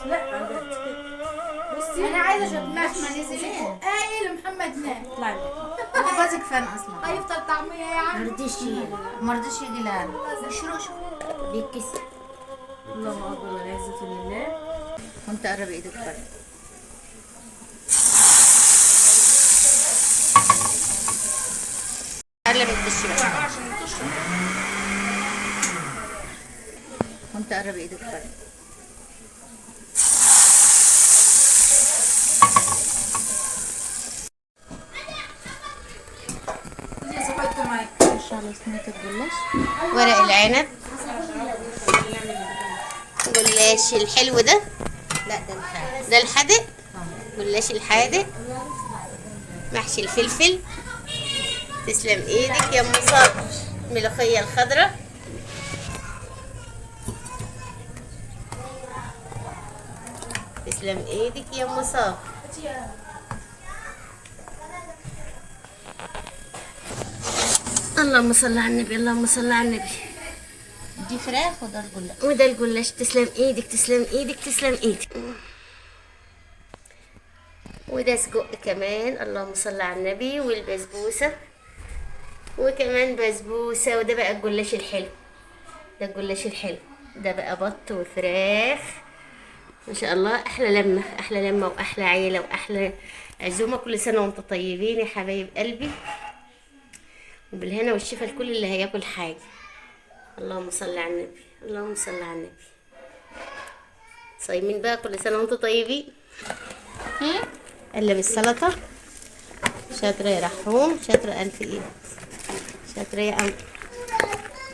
لا بصي انا عايزه اشرب قايل محمد نام اطلعي. هو جوزك فين اصلا؟ هيفطر طعميه يا عم. مرضيش يجي لان بيتكسر. الله اكبر والعزة لله. وانت قرب ايدك بقى. قلب الدش بقى. عشان تشرب. وانت قرب ايدك بقى. نخش على صينية الجلاش. ورق العنب، جلاش الحلو ده. لا ده الحادق. ده الحادق. جلاش الحادق، محشي الفلفل. تسلم ايدك يا ام صابر. الملوخية الخضراء. تسلم ايدك يا ام صابر. اللهم صل على النبي، اللهم صل على النبي. دي فراخ وده الجلاش. وده الجلاش. تسلم ايدك، تسلم ايدك، تسلم ايدك. وده سجق كمان. اللهم صل على النبي. والبسبوسه وكمان بسبوسه. وده بقى الجلاش الحلو. ده الجلاش الحلو. ده بقى بط وفراخ. ما شاء الله. احلى لمه، احلى لمه، واحلى عيله، واحلى عزومه. كل سنه وانتم طيبين يا حبايب قلبي، وبالهنا والشفا لكل اللي هياكل حاجه. اللهم صل على النبي، اللهم صل على النبي. صايمين بقى، كل سنه وانتم طيبين. قلب السلطه. شاطره يا رحوم، شاطره الف ايد، شاطره يا قمر.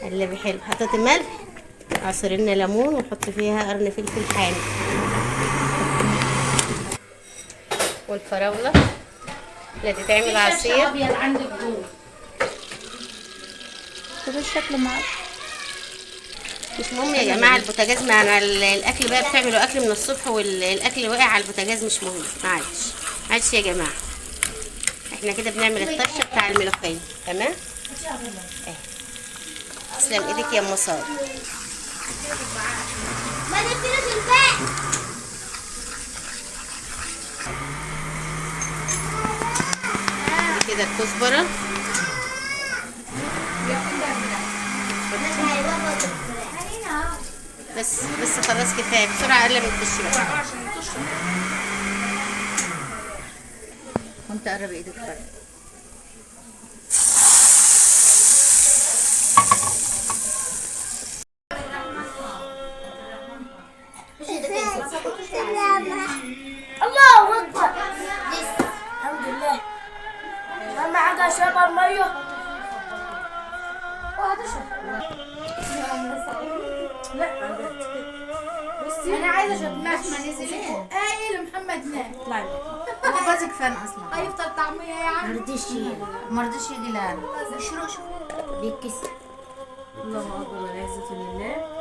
قلبي حلو. حطيت ملح، عصر لنا ليمون، ونحط فيها قرن فلفل حامي. والفراوله اللي تتعمل عصير. ابيض عندك جوه. طب الشكل معاك مش مهم يا جماعه. البوتاجاز مع الاكل بقى بتعملوا اكل من الصبح والاكل واقع على البوتاجاز، مش مهم. معلش يا جماعه. احنا كده بنعمل الطشه بتاع الملوخيه. تمام. اهي. تسلم ايدك يا ام صابر. دي كده الكزبره. بس خلاص كفايه. بسرعه قلب الدش بقى. عشان تشرب. وانت قرب ايدك بقى. الله اكبر. الحمد لله. اهم حاجه اشرب الميه وهتشرب. لا بصي انا عايزه اشرب قايل محمد نام. اطلعي. هو جوزك فين اصلا؟ هيفطر طعميه يا عم. مرضيش يجي لان بيتكسر. بيتكسر. الله اكبر والعزة لله.